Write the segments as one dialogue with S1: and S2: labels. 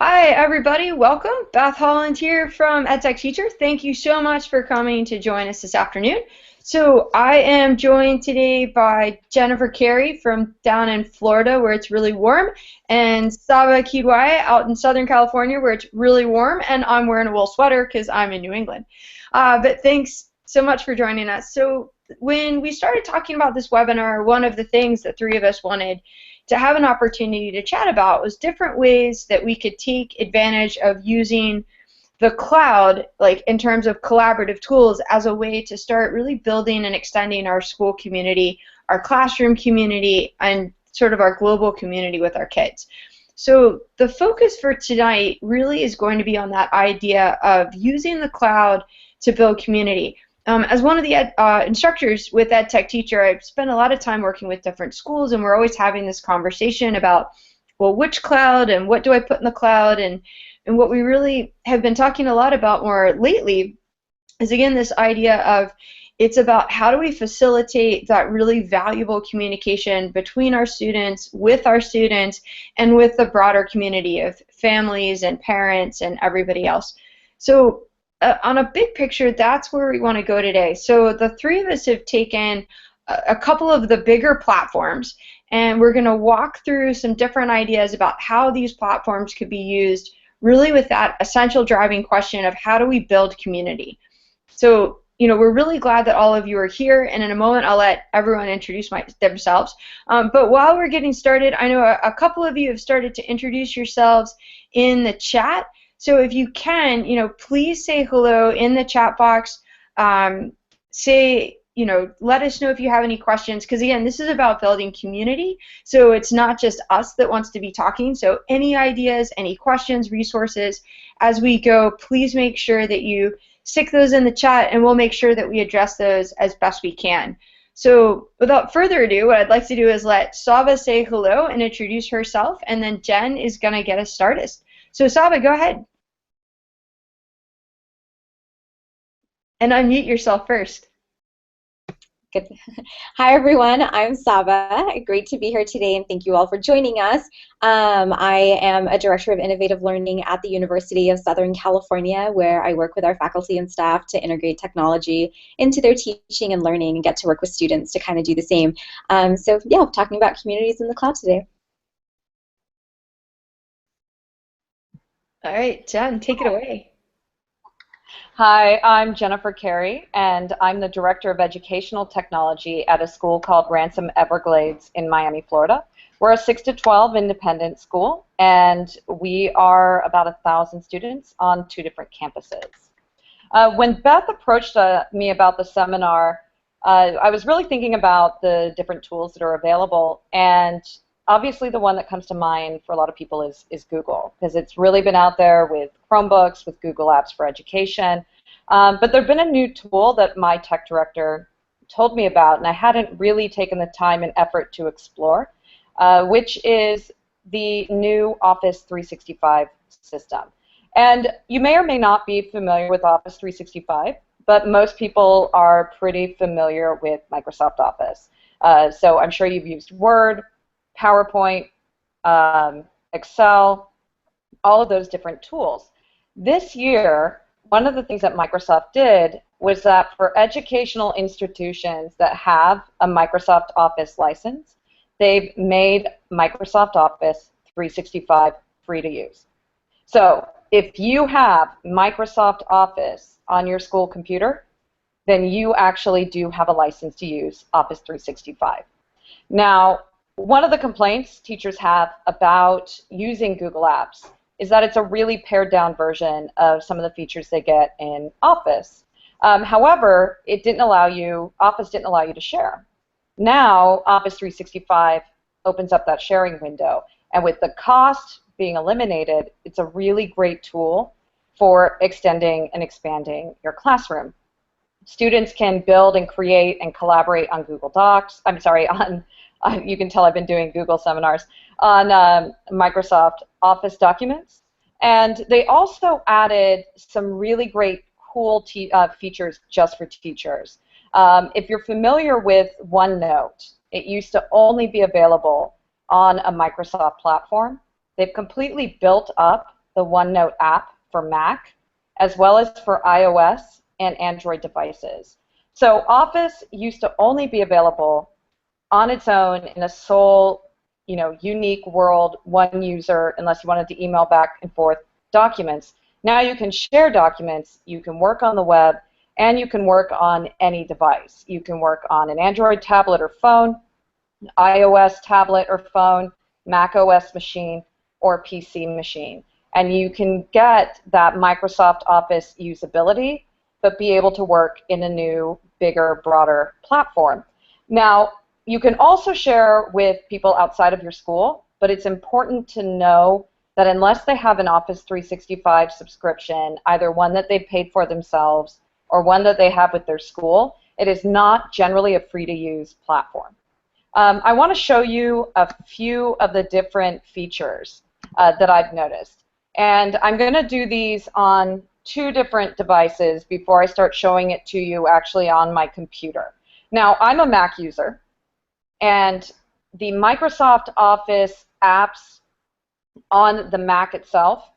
S1: Hi, everybody. Welcome. Beth Holland here from EdTech Teacher. Thank you so much for coming to join us this afternoon. So I am joined today by Jennifer Carey from down in Florida where it's really warm, and Sabba Quidwai out in Southern California where it's really warm, and I'm wearing a wool sweater because I'm in New England. But thanks so much for joining us. So when we started talking about this webinar, one of the things the three of us wanted to have an opportunity to chat about was different ways that we could take advantage of using the cloud, like in terms of collaborative tools, as a way to start really building and extending our school community, our classroom community, and sort of our global community with our kids. So the focus for tonight really is going to be on that idea of using the cloud to build community. As one of the instructors with EdTech Teacher, I've spent a lot of time working with different schools, and we're always having this conversation about, well, which cloud and what do I put in the cloud, and what we really have been talking a lot about more lately is, again, this idea of it's about how do we facilitate that really valuable communication between our students, and with the broader community of families and parents and everybody else. So on a big picture, that's where we want to go today. So the three of us have taken a couple of the bigger platforms, and we're going to walk through some different ideas about how these platforms could be used really with that essential driving question of how do we build community. So, we're really glad that all of you are here, and in a moment I'll let everyone introduce themselves. But while we're getting started, I know a couple of you have started to introduce yourselves in the chat. So if you can, please say hello in the chat box. Let us know if you have any questions, because again, this is about building community. So it's not just us that wants to be talking. So any ideas, any questions, resources, as we go, please make sure that you stick those in the chat, and we'll make sure that we address those as best we can. So without further ado, what I'd like to do is let Sabba say hello and introduce herself, and then Jen is going to get us started. So Sabba, go ahead. And unmute yourself first.
S2: Good. Hi, everyone. I'm Sabba. Great to be here today, and thank you all for joining us. I am a Director of Innovative Learning at the University of Southern California, where I work with our faculty and staff to integrate technology into their teaching and learning and get to work with students to kind of do the same. So yeah, talking about communities in the cloud today.
S1: All right, Jen, take it away.
S3: Hi, I'm Jennifer Carey, and I'm the Director of Educational Technology at a school called Ransom Everglades in Miami, Florida. We're a 6 to 12 independent school, and we are about 1,000 students on 2 different campuses. When Beth approached me about the seminar, I was really thinking about the different tools that are available, and obviously the one that comes to mind for a lot of people is Google, because it's really been out there with Chromebooks, with Google Apps for Education. But there's been a new tool that my tech director told me about, and I hadn't really taken the time and effort to explore, which is the new Office 365 system. And you may or may not be familiar with Office 365, but most people are pretty familiar with Microsoft Office. So I'm sure you've used Word, PowerPoint, Excel, all of those different tools. This year, one of the things that Microsoft did was that for educational institutions that have a Microsoft Office license, they've made Microsoft Office 365 free to use. So if you have Microsoft Office on your school computer, then you actually do have a license to use Office 365. Now, one of the complaints teachers have about using Google Apps is that it's a really pared down version of some of the features they get in Office. However, Office didn't allow you to share. Now, Office 365 opens up that sharing window, and with the cost being eliminated, it's a really great tool for extending and expanding your classroom. Students can build and create and collaborate on Google Docs. I'm sorry, you can tell I've been doing Google seminars on Microsoft Office documents. And they also added some really great cool features just for teachers. If you're familiar with OneNote, it used to only be available on a Microsoft platform. They've completely built up the OneNote app for Mac, as well as for iOS and Android devices. So Office used to only be available on its own in a sole, unique world, one user, unless you wanted to email back and forth documents. Now you can share documents, you can work on the web, and you can work on any device. You can work on an Android tablet or phone, iOS tablet or phone, Mac OS machine, or PC machine. And you can get that Microsoft Office usability, but be able to work in a new, bigger, broader platform. Now, you can also share with people outside of your school, but it's important to know that unless they have an Office 365 subscription, either one that they've paid for themselves or one that they have with their school, it is not generally a free-to-use platform. I want to show you a few of the different features that I've noticed. And I'm going to do these on 2 different devices before I start showing it to you actually on my computer. Now, I'm a Mac user, and the Microsoft Office apps on the Mac itself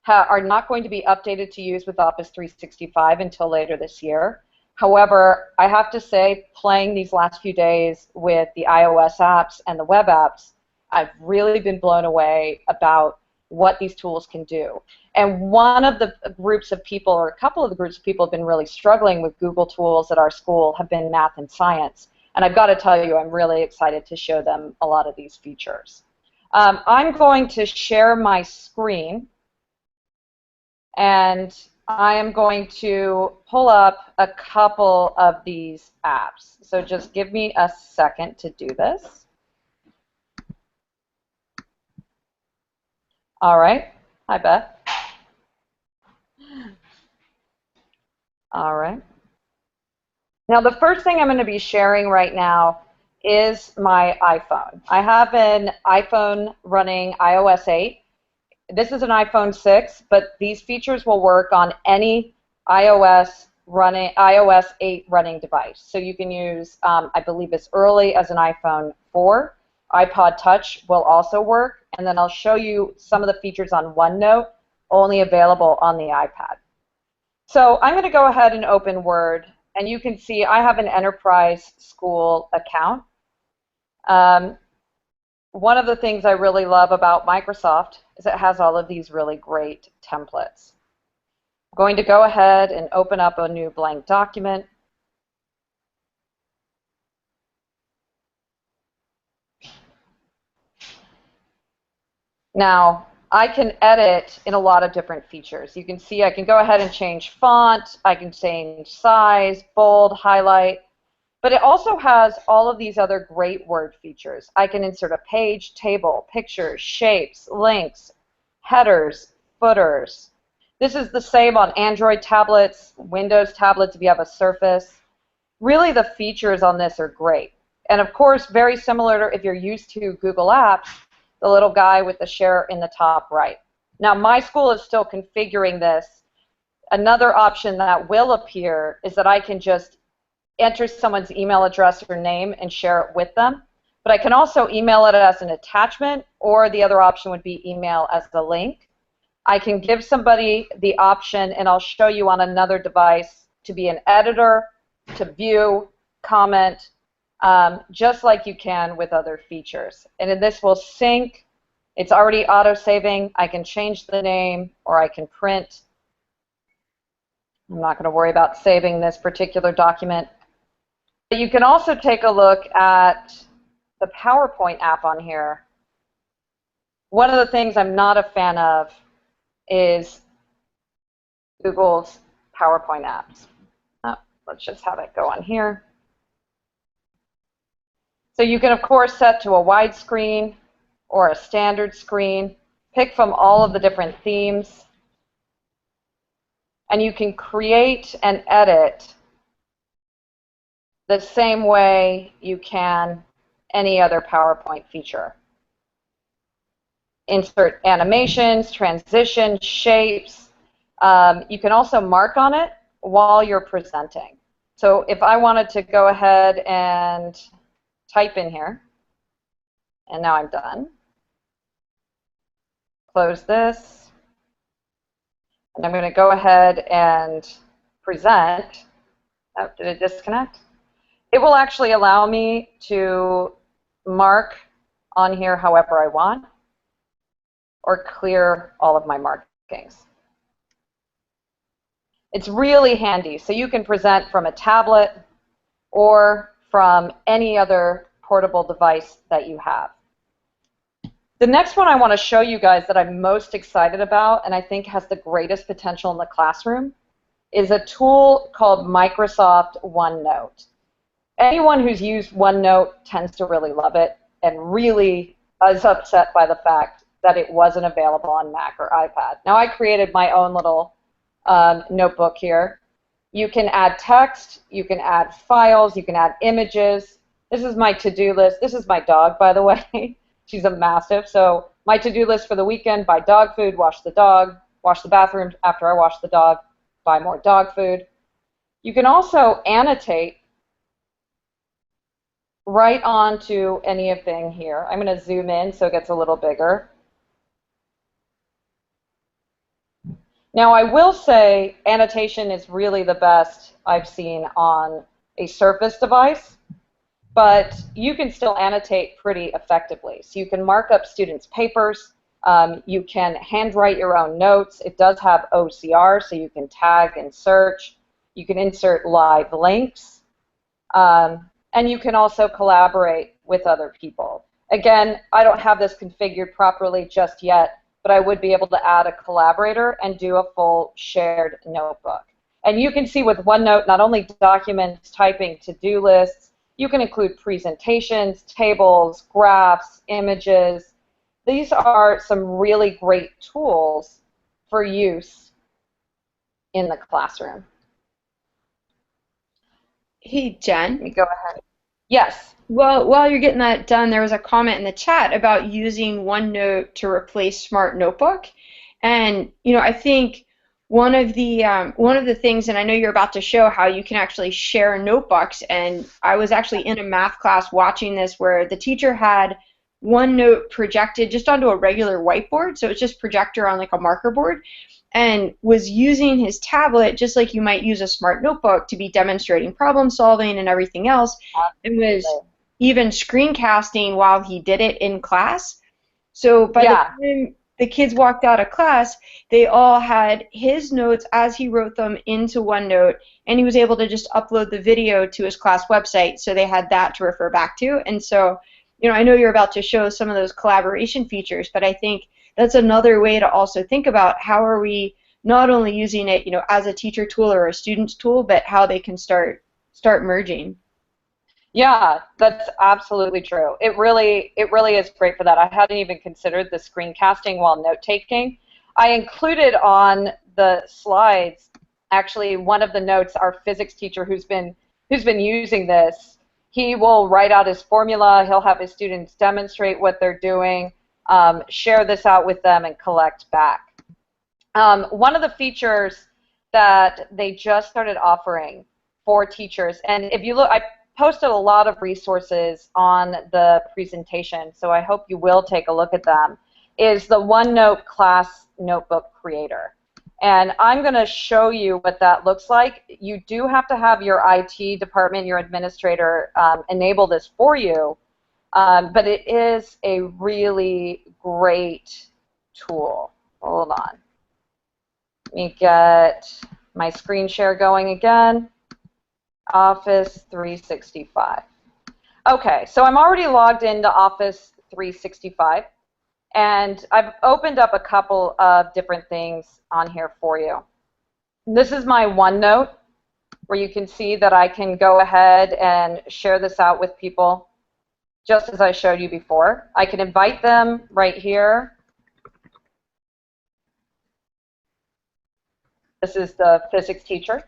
S3: are not going to be updated to use with Office 365 until later this year. However, I have to say, playing these last few days with the iOS apps and the web apps, I've really been blown away about what these tools can do. And one of the groups of people, or a couple of the groups of people, have been really struggling with Google tools at our school have been math and science. And I've got to tell you, I'm really excited to show them a lot of these features. I'm going to share my screen, and I am going to pull up a couple of these apps. So just give me a second to do this. All right. Hi, Beth. All right. Now, the first thing I'm going to be sharing right now is my iPhone. I have an iPhone running iOS 8. This is an iPhone 6, but these features will work on any iOS 8 running device. So you can use, I believe, as early as an iPhone 4. iPod Touch will also work, and then I'll show you some of the features on OneNote, only available on the iPad. So I'm going to go ahead and open Word, and you can see I have an enterprise school account. One of the things I really love about Microsoft is it has all of these really great templates. I'm going to go ahead and open up a new blank document. Now, I can edit in a lot of different features. You can see I can go ahead and change font, I can change size, bold, highlight, but it also has all of these other great Word features. I can insert a page, table, pictures, shapes, links, headers, footers. This is the same on Android tablets, Windows tablets if you have a Surface. Really, the features on this are great. And of course, very similar to if you're used to Google Apps, the little guy with the share in the top right. Now, my school is still configuring this. Another option that will appear is that I can just enter someone's email address or name and share it with them. But I can also email it as an attachment, or the other option would be email as the link. I can give somebody the option, and I'll show you on another device, to be an editor, to view, comment, just like you can with other features. And then this will sync. It's already auto-saving. I can change the name, or I can print. I'm not going to worry about saving this particular document. But you can also take a look at the PowerPoint app on here. One of the things I'm not a fan of is Google's PowerPoint apps. Let's just have it go on here. So you can, of course, set to a widescreen or a standard screen, pick from all of the different themes, and you can create and edit the same way you can any other PowerPoint feature. Insert animations, transitions, shapes. You can also mark on it while you're presenting. So if I wanted to go ahead and type in here, and now I'm done. Close this. And I'm going to go ahead and present. Oh, did it disconnect? It will actually allow me to mark on here however I want, or clear all of my markings. It's really handy, so you can present from a tablet or from any other portable device that you have. The next one I want to show you guys that I'm most excited about and I think has the greatest potential in the classroom is a tool called Microsoft OneNote. Anyone who's used OneNote tends to really love it and really is upset by the fact that it wasn't available on Mac or iPad. Now I created my own little notebook here. You can add text, you can add files, you can add images. This is my to-do list. This is my dog, by the way. She's a mastiff. So my to-do list for the weekend: buy dog food, wash the dog, wash the bathroom after I wash the dog, buy more dog food. You can also annotate right onto anything here. I'm going to zoom in so it gets a little bigger. Now I will say annotation is really the best I've seen on a Surface device, but you can still annotate pretty effectively. So you can mark up students' papers, you can handwrite your own notes. It does have OCR, so you can tag and search. You can insert live links, and you can also collaborate with other people. Again, I don't have this configured properly just yet, but I would be able to add a collaborator and do a full shared notebook. And you can see with OneNote not only documents, typing, to-do lists, you can include presentations, tables, graphs, images. These are some really great tools for use in the classroom.
S1: Hey, Jen.
S3: Let me go ahead. Yes.
S1: Well, while you're getting that done, there was a comment in the chat about using OneNote to replace Smart Notebook, and I think one of the things, and I know you're about to show how you can actually share notebooks, and I was actually in a math class watching this where the teacher had OneNote projected just onto a regular whiteboard, so it's just projector on like a marker board, and was using his tablet just like you might use a Smart Notebook to be demonstrating problem solving and everything else, and was even screencasting while he did it in class. So by the time the kids walked out of class, they all had his notes as he wrote them into OneNote, and he was able to just upload the video to his class website, so they had that to refer back to. And so, I know you're about to show some of those collaboration features, but I think that's another way to also think about how are we not only using it, as a teacher tool or a student's tool, but how they can start merging.
S3: Yeah, that's absolutely true. It really is great for that. I hadn't even considered the screencasting while note-taking. I included on the slides, actually, one of the notes, our physics teacher who's been using this, he will write out his formula, he'll have his students demonstrate what they're doing, share this out with them, and collect back. One of the features that they just started offering for teachers, and if you look, I posted a lot of resources on the presentation, so I hope you will take a look at them, is the OneNote Class Notebook Creator. And I'm going to show you what that looks like. You do have to have your IT department, your administrator, enable this for you, but it is a really great tool. Hold on. Let me get my screen share going again. Office 365. Okay, so I'm already logged into Office 365, and I've opened up a couple of different things on here for you. This is my OneNote, where you can see that I can go ahead and share this out with people, just as I showed you before. I can invite them right here. This is the physics teacher,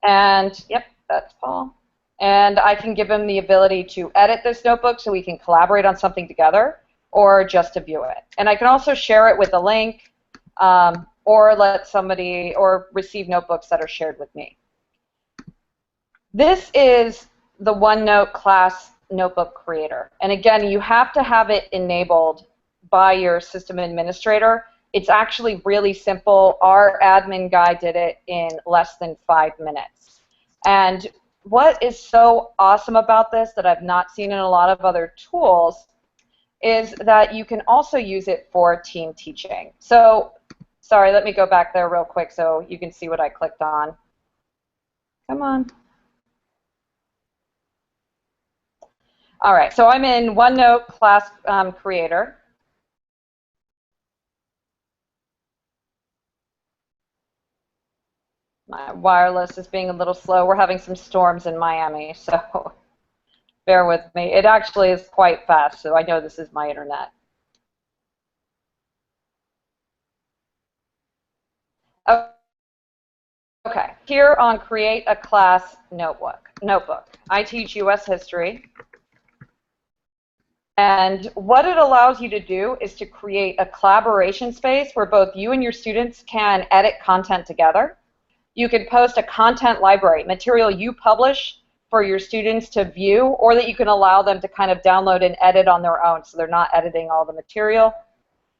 S3: and yep, that's Paul. And I can give him the ability to edit this notebook so we can collaborate on something together, or just to view it. And I can also share it with a link, or let somebody, or receive notebooks that are shared with me. This is the OneNote Class Notebook Creator. And again, you have to have it enabled by your system administrator. It's actually really simple. Our admin guy did it in less than 5 minutes. And what is so awesome about this that I've not seen in a lot of other tools is that you can also use it for team teaching. So, sorry, let me go back there real quick so you can see what I clicked on. Come on. All right, so I'm in OneNote Class Creator. My wireless is being a little slow. We're having some storms in Miami, so bear with me. It actually is quite fast, so I know this is my internet. Okay, here on Create a Class Notebook. I teach U.S. history. And what it allows you to do is to create a collaboration space where both you and your students can edit content together. You can post a content library, material you publish for your students to view, or that you can allow them to kind of download and edit on their own so they're not editing all the material,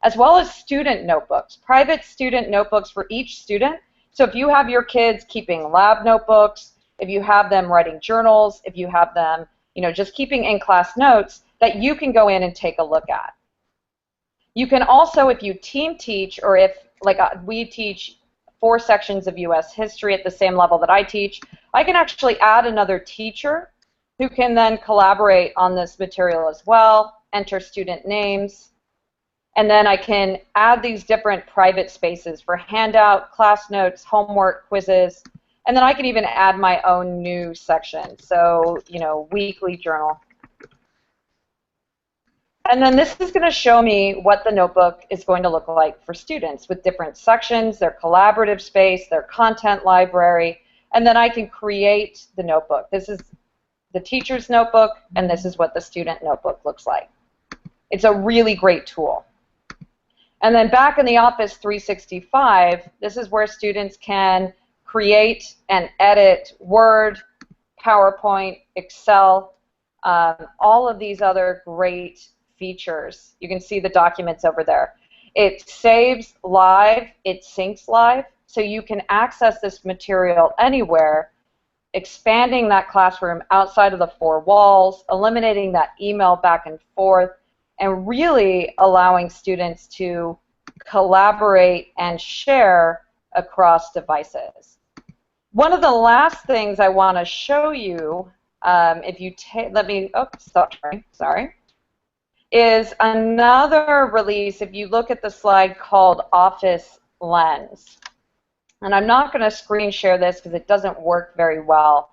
S3: as well as student notebooks, private student notebooks for each student. So if you have your kids keeping lab notebooks, if you have them writing journals, if you have them, just keeping in-class notes that you can go in and take a look at. You can also, if you team teach, or if, like we teach 4 sections of U.S. history at the same level that I teach, I can actually add another teacher who can then collaborate on this material as well, enter student names, and then I can add these different private spaces for handout, class notes, homework, quizzes, and then I can even add my own new section. So, weekly journal. And then this is going to show me what the notebook is going to look like for students with different sections, their collaborative space, their content library, and then I can create the notebook. This is the teacher's notebook, and this is what the student notebook looks like. It's a really great tool. And then back in the Office 365, this is where students can create and edit Word, PowerPoint, Excel, all of these other great features. You can see the documents over there. It saves live, it syncs live, so you can access this material anywhere, expanding that classroom outside of the 4 walls, eliminating that email back and forth, and really allowing students to collaborate and share across devices. One of the last things I want to show you, if you let me, stop sharing, sorry, is another release, if you look at the slide, called Office Lens. And I'm not going to screen share this because it doesn't work very well.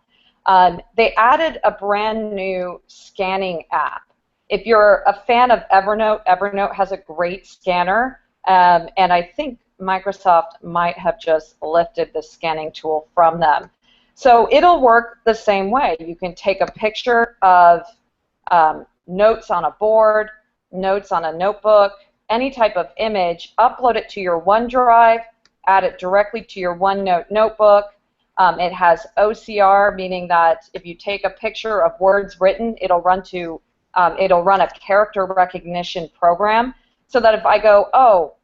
S3: They added a brand new scanning app. If you're a fan of Evernote, Evernote has a great scanner, and I think Microsoft might have just lifted the scanning tool from them. So it'll work the same way. You can take a picture of notes on a board, notes on a notebook, any type of image, upload it to your OneDrive, add it directly to your OneNote notebook. It has OCR, meaning that if you take a picture of words written, it'll run a character recognition program, so that if I go, oh,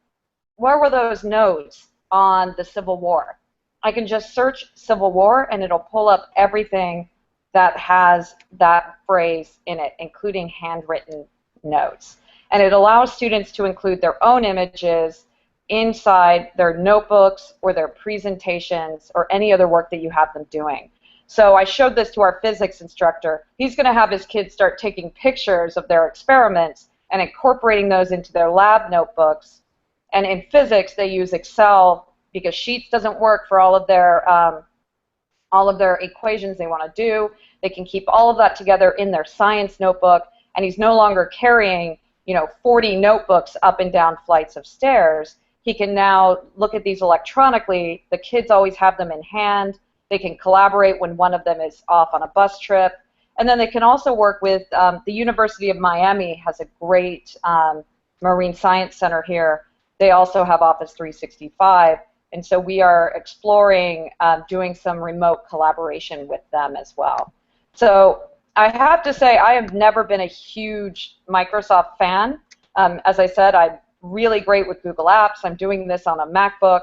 S3: where were those notes on the Civil War? I can just search Civil War, and it'll pull up everything that has that phrase in it, including handwritten notes. And it allows students to include their own images inside their notebooks or their presentations or any other work that you have them doing. So I showed this to our physics instructor. He's going to have his kids start taking pictures of their experiments and incorporating those into their lab notebooks. And in physics, they use Excel because Sheets doesn't work for all of their equations they want to do. They can keep all of that together in their science notebook, and he's no longer carrying 40 notebooks up and down flights of stairs. He can now look at these electronically. The kids always have them in hand. They can collaborate when one of them is off on a bus trip. And then they can also work with the University of Miami has a great marine science center here. They also have Office 365. And so we are exploring doing some remote collaboration with them as well. So I have to say I have never been a huge Microsoft fan. As I said, really great with Google Apps. I'm doing this on a MacBook.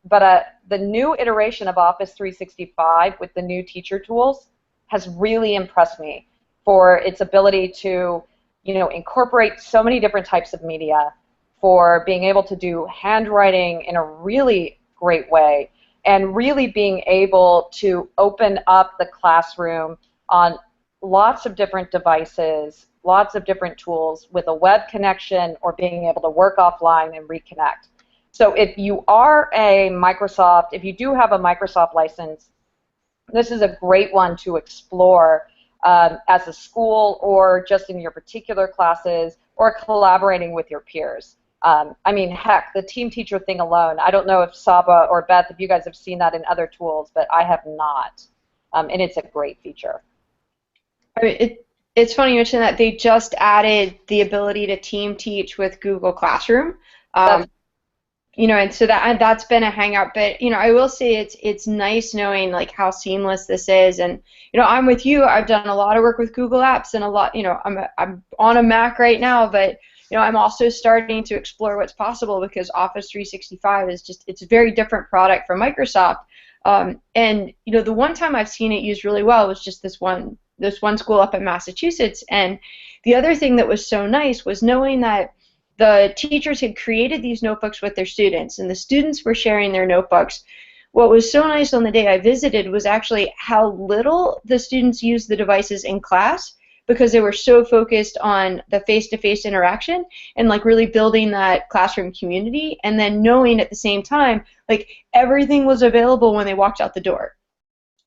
S3: But the new iteration of Office 365 with the new teacher tools has really impressed me for its ability to, incorporate so many different types of media, for being able to do handwriting in a really great way, and really being able to open up the classroom on lots of different devices, lots of different tools with a web connection, or being able to work offline and reconnect. So if you are a Microsoft, if you do have a Microsoft license, this is a great one to explore as a school, or just in your particular classes, or collaborating with your peers. I mean, heck, the team teacher thing alone, I don't know if Sabba or Beth, if you guys have seen that in other tools, but I have not. And it's a great feature.
S1: I mean, it's funny you mentioned that they just added the ability to team teach with Google Classroom. And so that's been a hangout. But I will say it's nice knowing like how seamless this is. And I'm with you. I've done a lot of work with Google Apps, and a lot. I'm on a Mac right now, but I'm also starting to explore what's possible, because Office 365 is it's a very different product from Microsoft. And the one time I've seen it used really well was just this one school up in Massachusetts. And the other thing that was so nice was knowing that the teachers had created these notebooks with their students, and the students were sharing their notebooks. What was so nice on the day I visited was actually how little the students used the devices in class, because they were so focused on the face-to-face interaction and like really building that classroom community, and then knowing at the same time like everything was available when they walked out the door.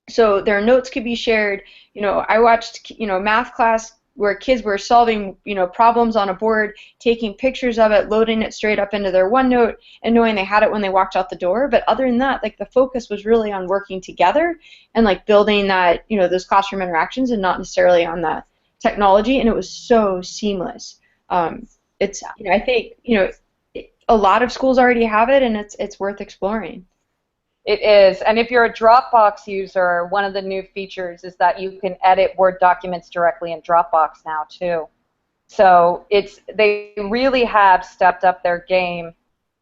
S1: So their notes could be shared. I watched math class where kids were solving problems on a board, taking pictures of it, loading it straight up into their OneNote, and knowing they had it when they walked out the door. But other than that, like the focus was really on working together and like building that those classroom interactions, and not necessarily on the technology. And it was so seamless. It's I think a lot of schools already have it, and it's worth exploring.
S3: It is, and if you're a Dropbox user, one of the new features is that you can edit Word documents directly in Dropbox now too. So they really have stepped up their game.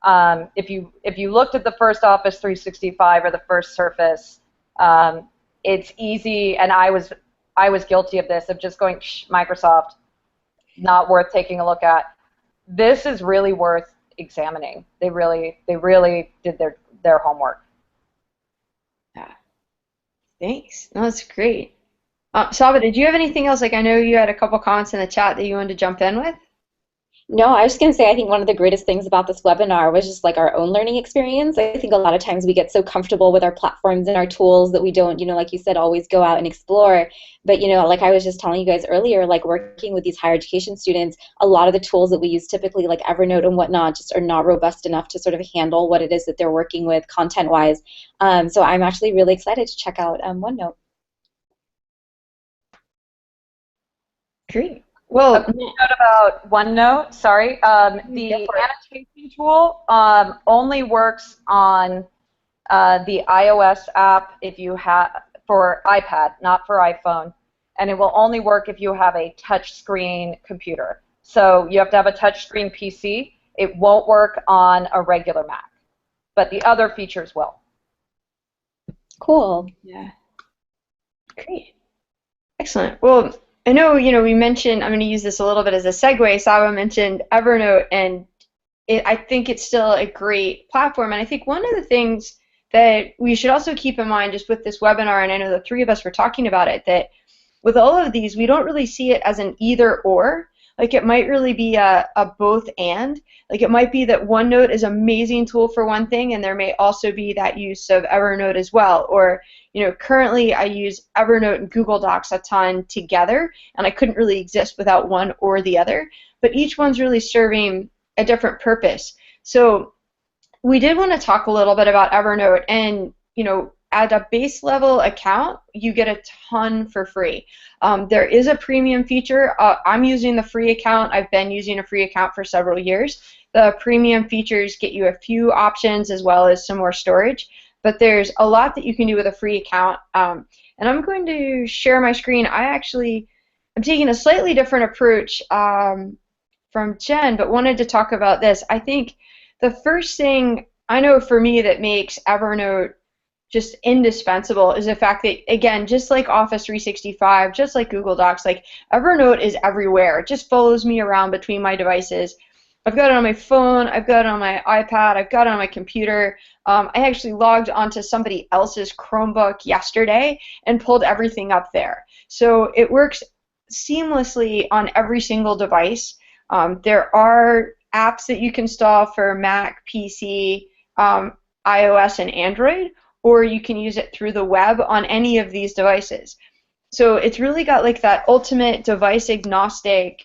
S3: If you looked at the first Office 365 or the first Surface, it's easy, and I was guilty of this, of just going, Microsoft, not worth taking a look at. This is really worth examining. They really did their homework.
S1: Yeah. Thanks. No, that's great. Sabba, did you have anything else? Like, I know you had a couple comments in the chat that you wanted to jump in with.
S2: No, I was just going to say, I think one of the greatest things about this webinar was just like our own learning experience. I think a lot of times we get so comfortable with our platforms and our tools that we don't, like you said, always go out and explore. But, like I was just telling you guys earlier, like working with these higher education students, a lot of the tools that we use typically, like Evernote and whatnot, just are not robust enough to sort of handle what it is that they're working with content-wise. So I'm actually really excited to check out OneNote.
S1: Great. Well,
S3: a note about OneNote, sorry. The annotation tool only works on the iOS app if you have for iPad, not for iPhone, and it will only work if you have a touchscreen computer. So you have to have a touchscreen PC. It won't work on a regular Mac, but the other features will.
S2: Cool.
S1: Yeah. Great. Excellent. Well, I know, we mentioned, I'm going to use this a little bit as a segue. Sabba mentioned Evernote, and I think it's still a great platform. And I think one of the things that we should also keep in mind just with this webinar, and I know the three of us were talking about it, that with all of these, we don't really see it as an either or. Like, it might really be a both and. Like, it might be that OneNote is an amazing tool for one thing, and there may also be that use of Evernote as well. Or, currently I use Evernote and Google Docs a ton together, and I couldn't really exist without one or the other. But each one's really serving a different purpose. So we did want to talk a little bit about Evernote, and, at a base level account, you get a ton for free. There is a premium feature. I'm using the free account. I've been using a free account for several years. The premium features get you a few options as well as some more storage, but there's a lot that you can do with a free account. And I'm going to share my screen. I'm taking a slightly different approach from Jen, but wanted to talk about this. I think the first thing I know for me that makes Evernote just indispensable is the fact that, again, just like Office 365, just like Google Docs, like Evernote is everywhere. It just follows me around between my devices. I've got it on my phone, I've got it on my iPad, I've got it on my computer. I actually logged onto somebody else's Chromebook yesterday and pulled everything up there. So it works seamlessly on every single device. There are apps that you can install for Mac, PC, iOS, and Android, or you can use it through the web on any of these devices. So it's really got like that ultimate device agnostic,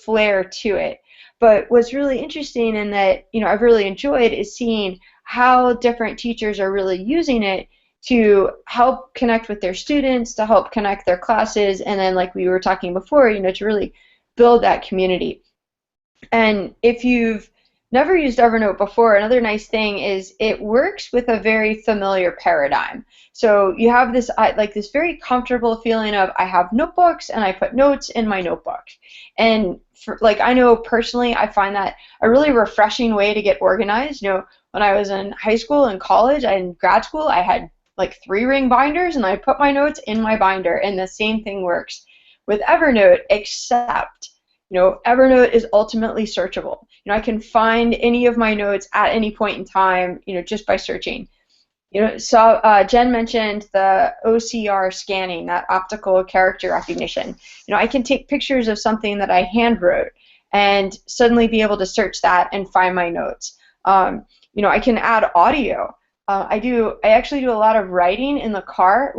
S1: flair to it. But what's really interesting and that, I've really enjoyed is seeing how different teachers are really using it to help connect with their students, to help connect their classes, and then like we were talking before, to really build that community. And if you've never used Evernote before, another nice thing is it works with a very familiar paradigm. So you have this this very comfortable feeling of I have notebooks and I put notes in my notebook. And I know personally I find that a really refreshing way to get organized. When I was in high school and college and grad school, I had like 3-ring binders and I put my notes in my binder, and the same thing works with Evernote, except Evernote is ultimately searchable. I can find any of my notes at any point in time, just by searching. So Jen mentioned the OCR scanning, that optical character recognition. I can take pictures of something that I hand wrote and suddenly be able to search that and find my notes. I can add audio. I actually do a lot of writing in the car,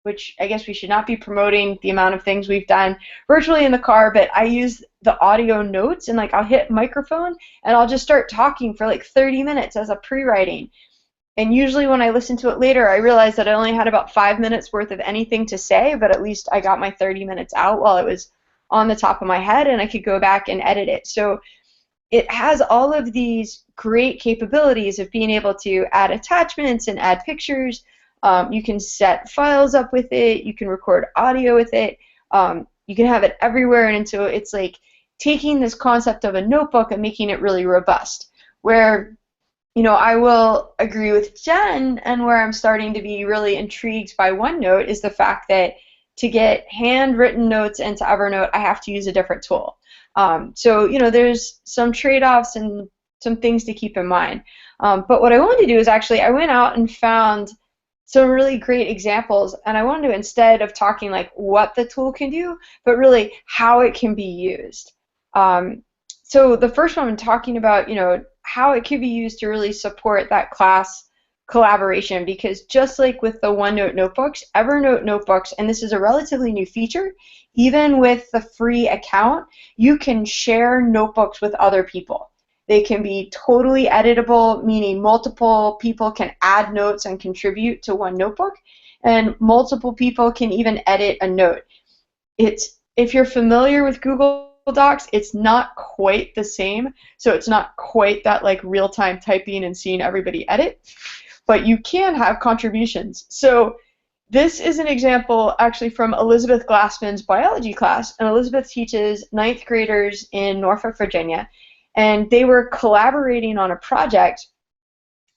S1: which I guess we should not be promoting the amount of things we've done virtually in the car, but I use the audio notes, and I'll hit microphone and I'll just start talking for like 30 minutes as a pre-writing. And usually when I listen to it later, I realize that I only had about 5 minutes worth of anything to say, but at least I got my 30 minutes out while it was on the top of my head, and I could go back and edit it. So it has all of these great capabilities of being able to add attachments and add pictures. You can set files up with it. You can record audio with it. You can have it everywhere, and so it's like taking this concept of a notebook and making it really robust. Where, I will agree with Jen, and where I'm starting to be really intrigued by OneNote is the fact that to get handwritten notes into Evernote, I have to use a different tool. So there's some trade-offs and some things to keep in mind. But what I wanted to do is actually I went out and found some really great examples, and I wanted to, instead of talking like what the tool can do, but really how it can be used. So the first one I'm talking about, how it could be used to really support that class collaboration, because just like with the OneNote notebooks, Evernote notebooks, and this is a relatively new feature, even with the free account, you can share notebooks with other people. They can be totally editable, meaning multiple people can add notes and contribute to one notebook, and multiple people can even edit a note. If you're familiar with Google Docs, it's not quite the same, so it's not quite that like real-time typing and seeing everybody edit, but you can have contributions. So this is an example actually from Elizabeth Glassman's biology class, and Elizabeth teaches 9th graders in Norfolk, Virginia, and they were collaborating on a project,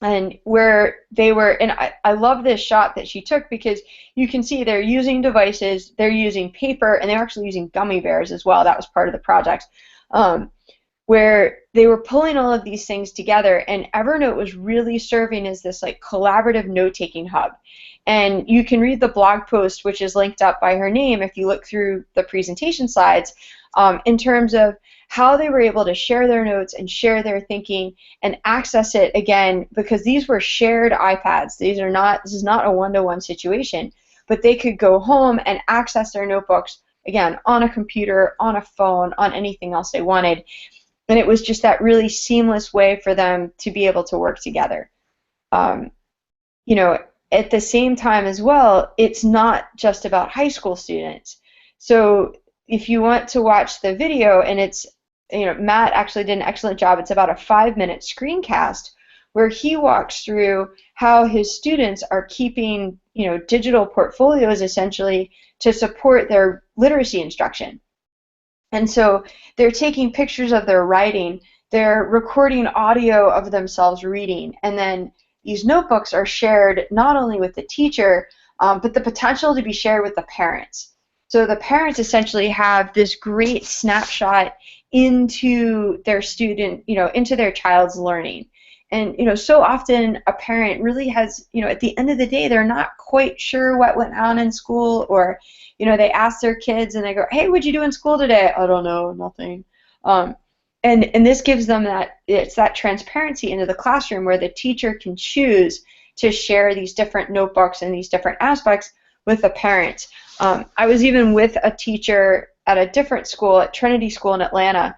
S1: and where they were, and I love this shot that she took, because you can see they're using devices, they're using paper, and they're actually using gummy bears as well. That was part of the project, where they were pulling all of these things together, and Evernote was really serving as this like collaborative note-taking hub. And you can read the blog post, which is linked up by her name if you look through the presentation slides, in terms of how they were able to share their notes and share their thinking and access it, again, because these were shared iPads. This is not a one-to-one situation, but they could go home and access their notebooks, again, on a computer, on a phone, on anything else they wanted. And it was just that really seamless way for them to be able to work together. At the same time as well, it's not just about high school students. So if you want to watch the video, and it's, Matt actually did an excellent job. It's about a 5-minute screencast where he walks through how his students are keeping, digital portfolios essentially to support their literacy instruction. And so they're taking pictures of their writing, they're recording audio of themselves reading, and then these notebooks are shared not only with the teacher, but the potential to be shared with the parents. So the parents essentially have this great snapshot into their student, into their child's learning. And, so often a parent really has, at the end of the day, they're not quite sure what went on in school, or, they ask their kids and they go, hey, what'd you do in school today? I don't know, nothing. And this gives them that transparency into the classroom where the teacher can choose to share these different notebooks and these different aspects with the parents. I was even with a teacher at a different school, at Trinity School in Atlanta,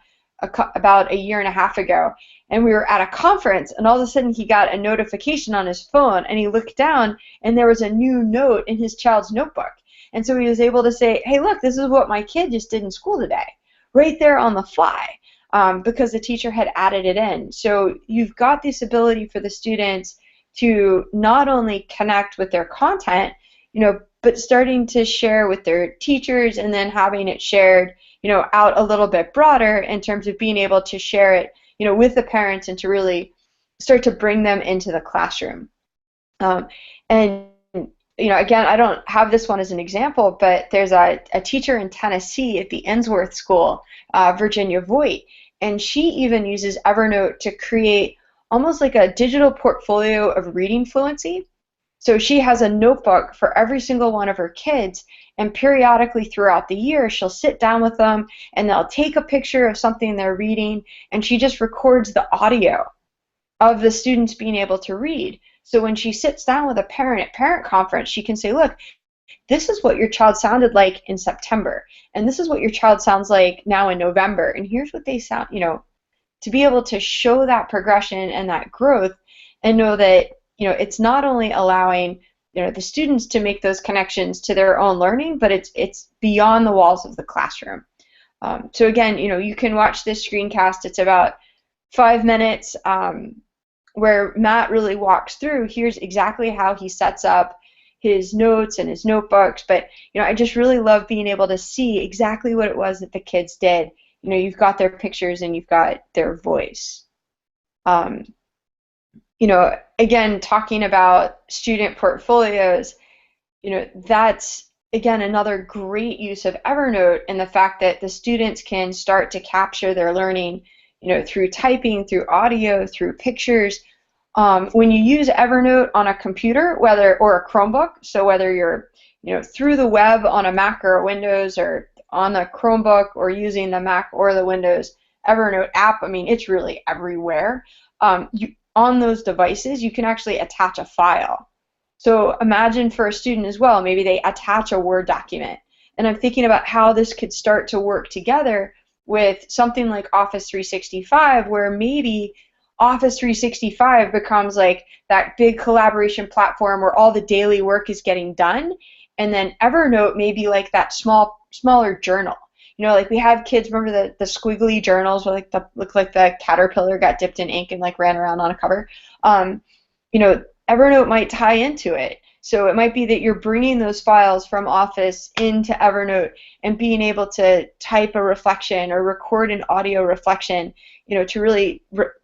S1: about a year and a half ago, and we were at a conference, and all of a sudden he got a notification on his phone, and he looked down, and there was a new note in his child's notebook. And so he was able to say, hey, look, this is what my kid just did in school today, right there on the fly, because the teacher had added it in. So you've got this ability for the students to not only connect with their content, but starting to share with their teachers, and then having it shared, out a little bit broader in terms of being able to share it, with the parents, and to really start to bring them into the classroom. And again, I don't have this one as an example, but there's a teacher in Tennessee at the Ensworth School, Virginia Voigt, and she even uses Evernote to create almost like a digital portfolio of reading fluency. So she has a notebook for every single one of her kids, and periodically throughout the year she'll sit down with them and they'll take a picture of something they're reading, and she just records the audio of the students being able to read. So when she sits down with a parent at parent conference, she can say, look, this is what your child sounded like in September, and this is what your child sounds like now in November, and here's what they sound, to be able to show that progression and that growth, and know that it's not only allowing the students to make those connections to their own learning, but it's beyond the walls of the classroom. So again, you can watch this screencast. It's about 5 minutes, where Matt really walks through. Here's exactly how he sets up his notes and his notebooks. But I just really love being able to see exactly what it was that the kids did. You've got their pictures and you've got their voice. Again, talking about student portfolios, that's, again, another great use of Evernote, and the fact that the students can start to capture their learning, through typing, through audio, through pictures. When you use Evernote on a computer, or a Chromebook, so whether you're, through the web on a Mac or a Windows, or on a Chromebook, or using the Mac or the Windows Evernote app, I mean, it's really everywhere. On those devices, you can actually attach a file. So imagine for a student as well, maybe they attach a Word document. And I'm thinking about how this could start to work together with something like Office 365, where maybe Office 365 becomes like that big collaboration platform where all the daily work is getting done, and then Evernote may be like that smaller journal. Like we have kids, remember the squiggly journals where look like the caterpillar got dipped in ink and like ran around on a cover. Evernote might tie into it. So it might be that you're bringing those files from Office into Evernote and being able to type a reflection or record an audio reflection, to really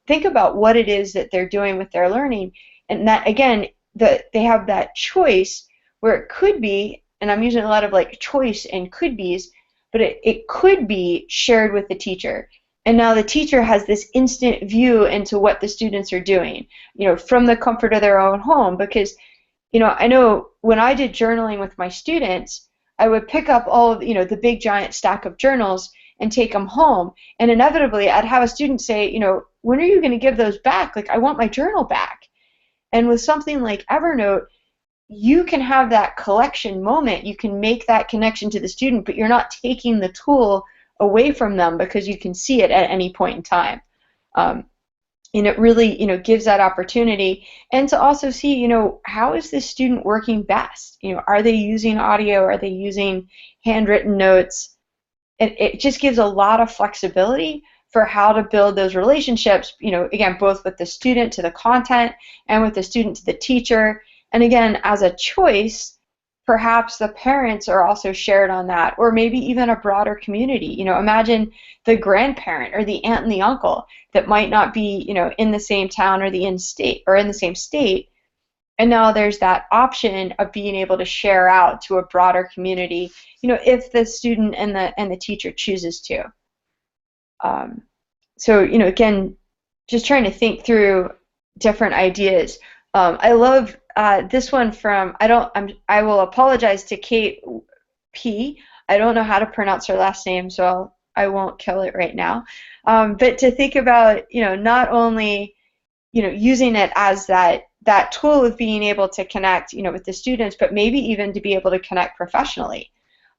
S1: think about what it is that they're doing with their learning. And that, again, they have that choice where it could be, and I'm using a lot of like choice and could be's, but it could be shared with the teacher. And now the teacher has this instant view into what the students are doing, from the comfort of their own home. Because, I know when I did journaling with my students, I would pick up all of, the big giant stack of journals and take them home. And inevitably, I'd have a student say, when are you going to give those back? Like, I want my journal back. And with something like Evernote, you can have that collection moment. You can make that connection to the student, but you're not taking the tool away from them because you can see it at any point in time. And it really, gives that opportunity. And to also see, how is this student working best? Are they using audio? Are they using handwritten notes? And it just gives a lot of flexibility for how to build those relationships, again, both with the student to the content and with the student to the teacher. And again, as a choice perhaps the parents are also shared on that, or maybe even a broader community. Imagine the grandparent or the aunt and the uncle that might not be, in the same town or the in-state or in the same state. And now there's that option of being able to share out to a broader community, if the student and the teacher chooses to. So, again, just trying to think through different ideas. I love this one from, I will apologize to Kate P. I don't know how to pronounce her last name, so I won't kill it right now. But to think about, not only, using it as that tool of being able to connect, with the students, but maybe even to be able to connect professionally.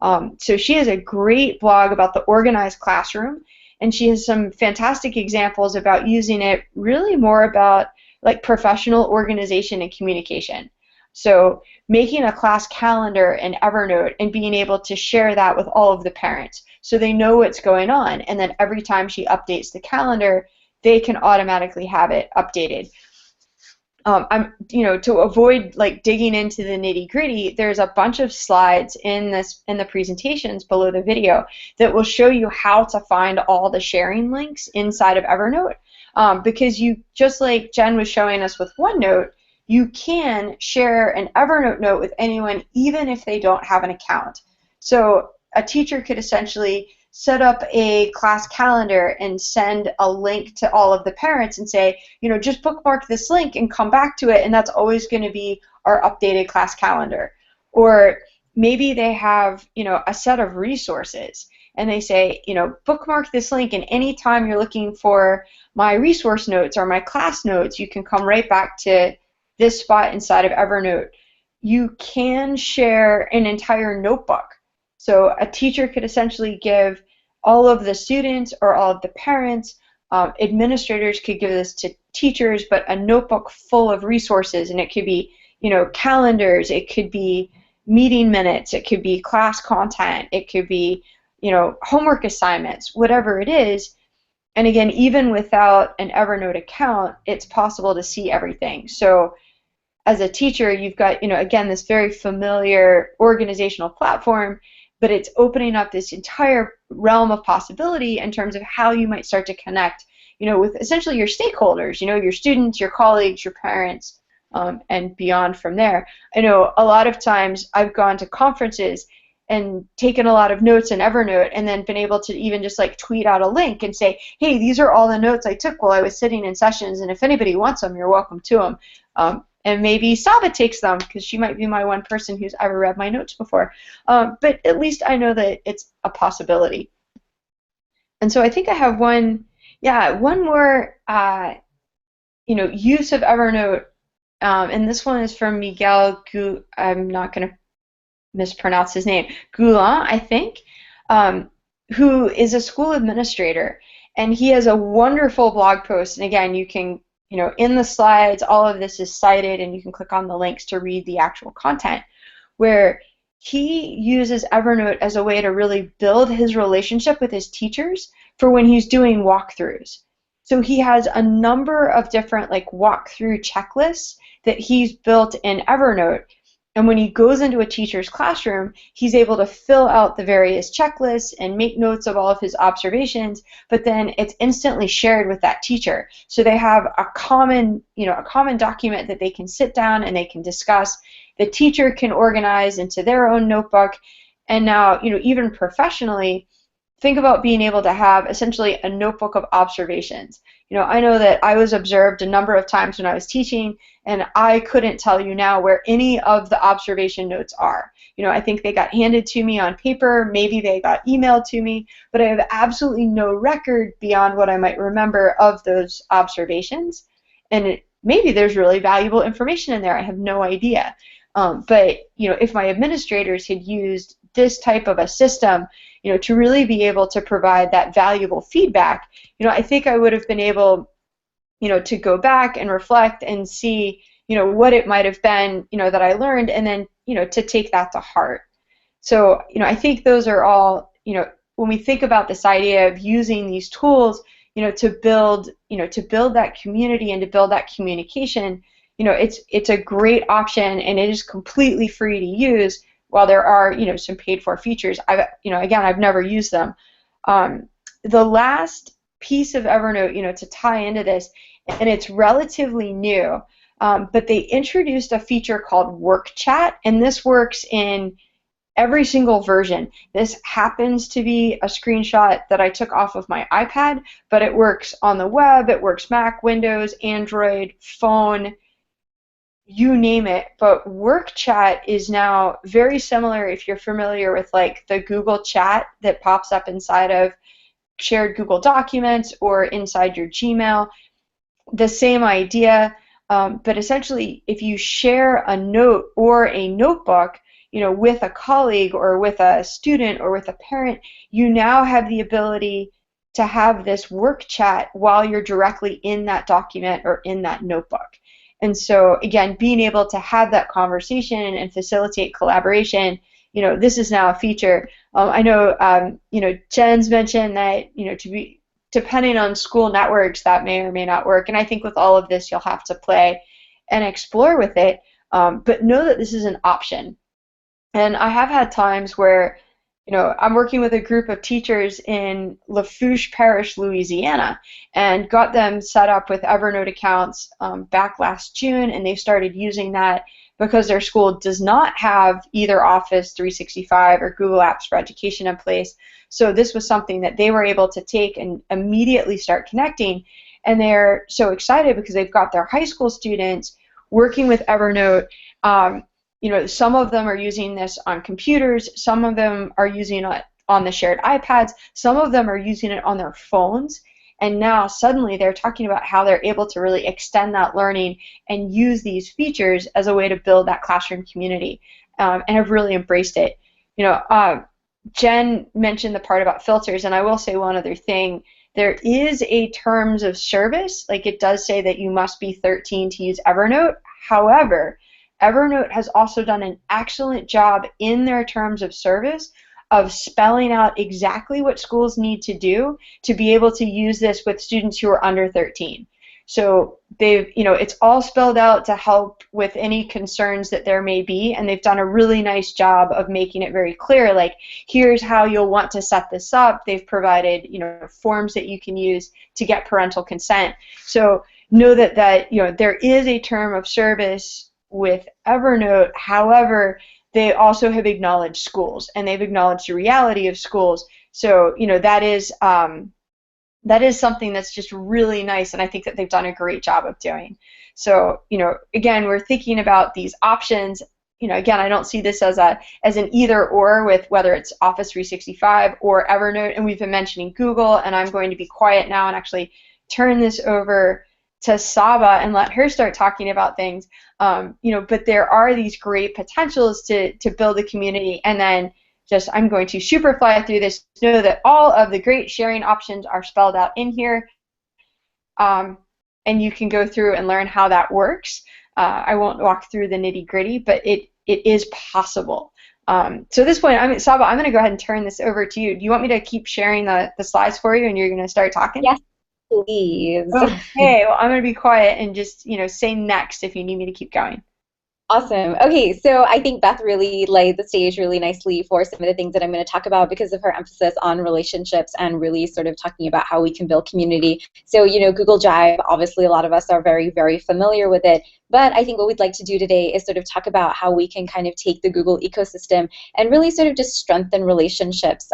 S1: So she has a great blog about the organized classroom, and she has some fantastic examples about using it really more about like professional organization and communication. So making a class calendar in Evernote and being able to share that with all of the parents so they know what's going on, and then every time she updates the calendar, they can automatically have it updated. To avoid like digging into the nitty-gritty, there's a bunch of slides in the presentations below the video that will show you how to find all the sharing links inside of Evernote. Because you, just like Jen was showing us with OneNote, you can share an Evernote note with anyone even if they don't have an account. So a teacher could essentially set up a class calendar and send a link to all of the parents and say, just bookmark this link and come back to it, and that's always going to be our updated class calendar. Or maybe they have, a set of resources, and they say, bookmark this link, and anytime you're looking for my resource notes or my class notes, you can come right back to this spot inside of Evernote. You can share an entire notebook. So a teacher could essentially give all of the students or all of the parents, administrators could give this to teachers, but a notebook full of resources, and it could be, calendars, it could be meeting minutes, it could be class content, it could be, homework assignments, whatever it is. And again, even without an Evernote account, it's possible to see everything. So as a teacher, you've got, again, this very familiar organizational platform, but it's opening up this entire realm of possibility in terms of how you might start to connect, with essentially your stakeholders, your students, your colleagues, your parents, and beyond from there. I know a lot of times I've gone to conferences and taken a lot of notes in Evernote and then been able to even just like tweet out a link and say, hey, these are all the notes I took while I was sitting in sessions, and if anybody wants them, you're welcome to them. And maybe Sabba takes them, because she might be my one person who's ever read my notes before. But at least I know that it's a possibility. And so I think I have one more, use of Evernote, and this one is from Miguel I'm not going to mispronounce his name, Goulin, I think, who is a school administrator. And he has a wonderful blog post, and again, you can, in the slides, all of this is cited, and you can click on the links to read the actual content, where he uses Evernote as a way to really build his relationship with his teachers for when he's doing walkthroughs. So he has a number of different like walkthrough checklists that he's built in Evernote. And when he goes into a teacher's classroom, he's able to fill out the various checklists and make notes of all of his observations, but then it's instantly shared with that teacher. So they have a common document that they can sit down and they can discuss. The teacher can organize into their own notebook. And now, even professionally, think about being able to have essentially a notebook of observations. I know that I was observed a number of times when I was teaching, and I couldn't tell you now where any of the observation notes are. I think they got handed to me on paper, maybe they got emailed to me, but I have absolutely no record beyond what I might remember of those observations. And maybe there's really valuable information in there, I have no idea. But if my administrators had used this type of a system, to really be able to provide that valuable feedback, I think I would have been able, to go back and reflect and see, what it might have been, that I learned, and then, to take that to heart. So, I think those are all, when we think about this idea of using these tools, to build that community and to build that communication, it's a great option, and it is completely free to use, while there are, some paid for features, I've never used them. The last piece of Evernote, to tie into this, and it's relatively new, but they introduced a feature called Work Chat, and this works in every single version. This happens to be a screenshot that I took off of my iPad, but it works on the web, it works Mac, Windows, Android, phone, you name it. But Work Chat is now very similar if you're familiar with like the Google Chat that pops up inside of shared Google Documents or inside your Gmail. The same idea, but essentially if you share a note or a notebook, with a colleague or with a student or with a parent, you now have the ability to have this work chat while you're directly in that document or in that notebook. And so, again, being able to have that conversation and facilitate collaboration, this is now a feature. I know, Jen's mentioned that, depending on school networks, that may or may not work. And I think with all of this, you'll have to play and explore with it. But know that this is an option. And I have had times where, I'm working with a group of teachers in Lafourche Parish, Louisiana, and got them set up with Evernote accounts back last June, and they started using that because their school does not have either Office 365 or Google Apps for Education in place. So this was something that they were able to take and immediately start connecting, and they're so excited because they've got their high school students working with Evernote. Some of them are using this on computers, some of them are using it on the shared iPads, some of them are using it on their phones, and now suddenly they're talking about how they're able to really extend that learning and use these features as a way to build that classroom community, and have really embraced it. Jen mentioned the part about filters, and I will say one other thing. There is a terms of service, like it does say that you must be 13 to use Evernote. However, Evernote has also done an excellent job in their terms of service of spelling out exactly what schools need to do to be able to use this with students who are under 13. So it's all spelled out to help with any concerns that there may be, and they've done a really nice job of making it very clear, like, here's how you'll want to set this up. They've provided, forms that you can use to get parental consent. So know that there is a term of service with Evernote. However, they also have acknowledged schools, and they've acknowledged the reality of schools. So that is something that's just really nice, and I think that they've done a great job of doing. So again, we're thinking about these options. Again, I don't see this as an either or with whether it's Office 365 or Evernote, and we've been mentioning Google, and I'm going to be quiet now and actually turn this over to Sabba and let her start talking about things. But there are these great potentials to build a community, and then I'm going to super fly through this. Know that all of the great sharing options are spelled out in here, and you can go through and learn how that works. I won't walk through the nitty-gritty, but it is possible. So at this point, Sabba, I'm going to go ahead and turn this over to you. Do you want me to keep sharing the slides for you, and you're going to start talking?
S2: Yes, please.
S1: Okay, well, I'm going to be quiet and just, say next if you need me to keep going.
S2: Awesome. Okay, so I think Beth really laid the stage really nicely for some of the things that I'm going to talk about because of her emphasis on relationships and really sort of talking about how we can build community. So, Google Drive, obviously a lot of us are very, very familiar with it, but I think what we'd like to do today is sort of talk about how we can kind of take the Google ecosystem and really sort of just strengthen relationships,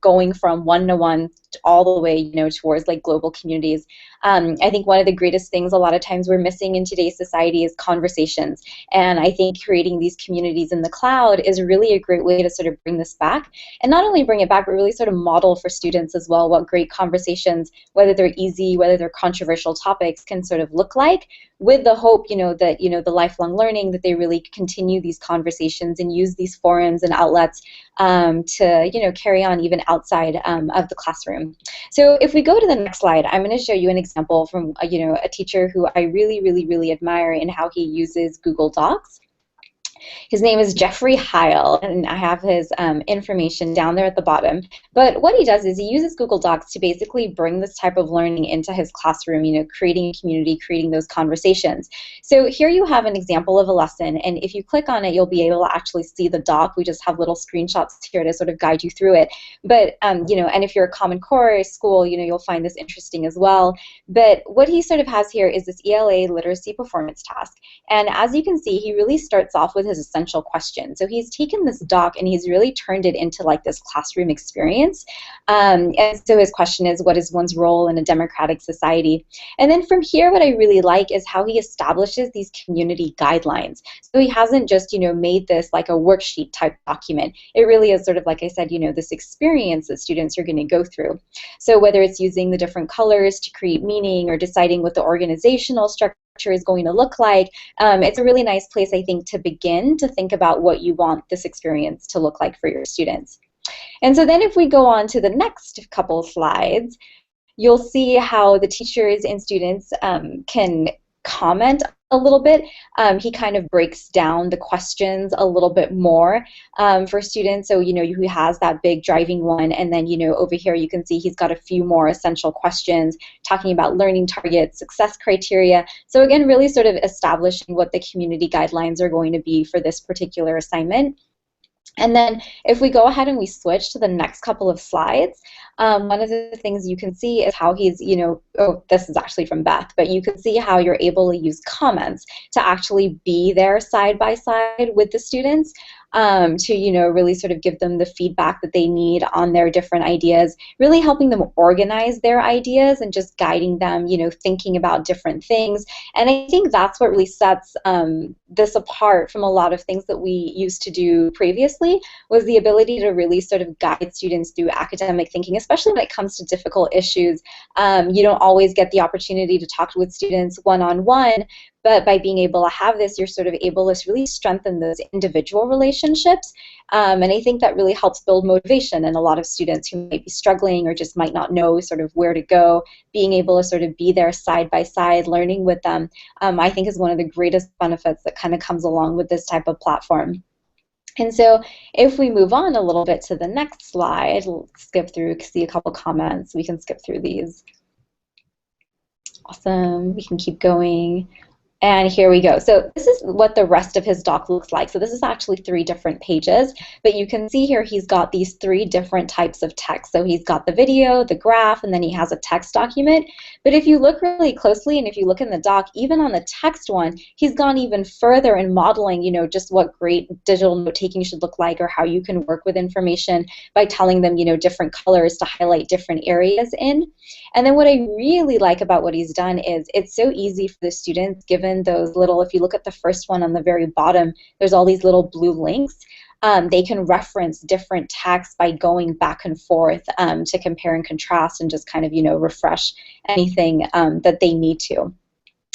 S2: going from one-to-one all the way, towards like global communities. I think one of the greatest things a lot of times we're missing in today's society is conversations. And I think creating these communities in the cloud is really a great way to sort of bring this back. And not only bring it back, but really sort of model for students as well what great conversations, whether they're easy, whether they're controversial topics, can sort of look like, with the hope, that, the lifelong learning, that they really continue these conversations and use these forums and outlets to, carry on even outside of the classroom. So if we go to the next slide, I'm going to show you an example from, a teacher who I really, really, really admire in how he uses Google Docs. His name is Jeffrey Heil, and I have his information down there at the bottom. But what he does is he uses Google Docs to basically bring this type of learning into his classroom, you know, creating a community, creating those conversations. So here you have an example of a lesson, and if you click on it, you'll be able to actually see the doc. We just have little screenshots here to sort of guide you through it. But, you know, and if you're a Common Core school, you know, you'll find this interesting as well. But what he sort of has here is this ELA literacy performance task. And as you can see, he really starts off with his essential question. So he's taken this doc and he's really turned it into like this classroom experience. And so his question is, what is one's role in a democratic society? And then from here, what I really like is how he establishes these community guidelines. So he hasn't just, you know, made this like a worksheet type document. It really is sort of, like I said, you know, this experience that students are going to go through. So whether it's using the different colors to create meaning or deciding what the organizational structure is going to look like, it's a really nice place, I think, to begin to think about what you want this experience to look like for your students. And so then if we go on to the next couple slides, you'll see how the teachers and students can comment a little bit. He kind of breaks down the questions a little bit more for students. So, you know, he has that big driving one, and then, you know, over here you can see he's got a few more essential questions talking about learning targets, success criteria. So again, really sort of establishing what the community guidelines are going to be for this particular assignment. And then if we go ahead and we switch to the next couple of slides, one of the things you can see is how he's, you know, oh, this is actually from Beth, but you can see how you're able to use comments to actually be there side by side with the students to, you know, really sort of give them the feedback that they need on their different ideas, really helping them organize their ideas and just guiding them, you know, thinking about different things. And I think that's what really sets this apart from a lot of things that we used to do previously, was the ability to really sort of guide students through academic thinking, especially when it comes to difficult issues. You don't always get the opportunity to talk with students one-on-one, but by being able to have this, you're sort of able to really strengthen those individual relationships. And I think that really helps build motivation in a lot of students who might be struggling or just might not know sort of where to go. Being able to sort of be there side by side, learning with them, I think is one of the greatest benefits that kind of comes along with this type of platform. And so if we move on a little bit to the next slide, we'll skip through, see a couple comments. We can skip through these. Awesome. We can keep going. And here we go. So this is what the rest of his doc looks like. So this is actually 3 different pages, but you can see here he's got these 3 different types of text. So he's got the video, the graph, and then he has a text document. But if you look really closely and if you look in the doc, even on the text one, he's gone even further in modeling, you know, just what great digital note-taking should look like, or how you can work with information by telling them, you know, different colors to highlight different areas in. And then what I really like about what he's done is it's so easy for the students, given those little, if you look at the first one on the very bottom, there's all these little blue links. They can reference different texts by going back and forth to compare and contrast and just kind of, you know, refresh anything that they need to.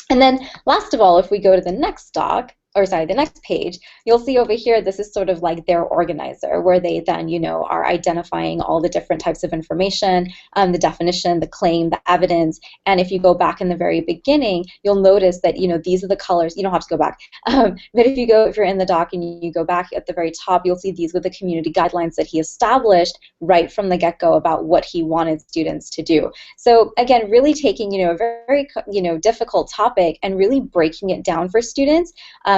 S2: And then last of all, if we go to the next doc, or sorry, the next page, you'll see over here, this is sort of like their organizer, where they then, you know, are identifying all the different types of information, the definition, the claim, the evidence. And if you go back in the very beginning, you'll notice that, you know, these are the colors. You don't have to go back. But if you're in the doc and you go back at the very top, you'll see these were the community guidelines that he established right from the get-go about what he wanted students to do. So again, really taking, you know, a very, you know, difficult topic and really breaking it down for students.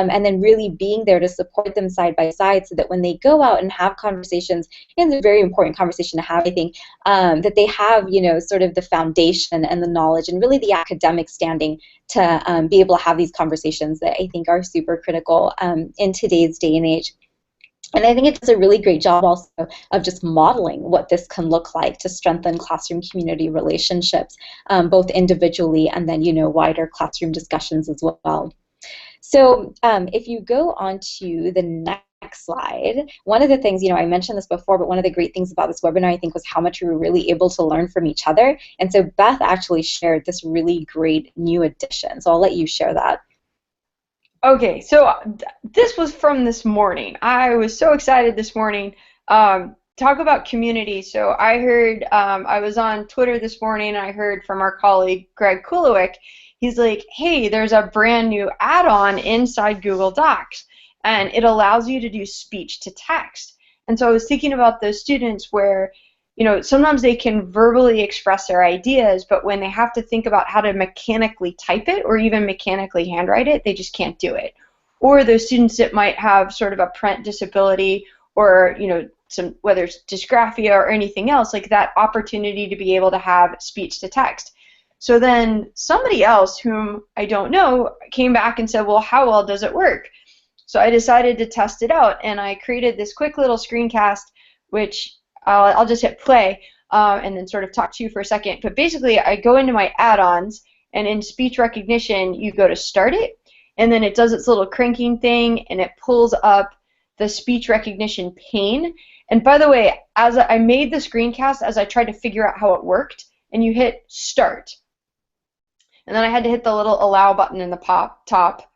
S2: And then really being there to support them side by side, so that when they go out and have conversations, and it's a very important conversation to have, I think, that they have, you know, sort of the foundation and the knowledge and really the academic standing to be able to have these conversations that I think are super critical in today's day and age. And I think it does a really great job also of just modeling what this can look like to strengthen classroom community relationships, both individually and then, you know, wider classroom discussions as well. So if you go on to the next slide, one of the things, you know, I mentioned this before, but one of the great things about this webinar, I think, was how much we were really able to learn from each other. And so Beth actually shared this really great new addition. So I'll let you share that.
S1: Okay, so this was from this morning. I was so excited this morning. Talk about community. So I heard, I was on Twitter this morning, and I heard from our colleague, Greg Kulowick. He's like, hey, there's a brand new add-on inside Google Docs. and it allows you to do speech to text. And so I was thinking about those students where, you know, sometimes they can verbally express their ideas, but when they have to think about how to mechanically type it or even mechanically handwrite it, they just can't do it. Or those students that might have sort of a print disability or, you know, some, whether it's dysgraphia or anything else, like that opportunity to be able to have speech to text. So then somebody else whom I don't know came back and said, well, how well does it work? So I decided to test it out, and I created this quick little screencast, which I'll just hit play and then sort of talk to you for a second. But basically, I go into my add-ons, and in speech recognition, you go to start it, and then it does its little cranking thing, and it pulls up the speech recognition pane. And by the way, as I made the screencast, as I tried to figure out how it worked, and you hit start. And then I had to hit the little allow button in the top,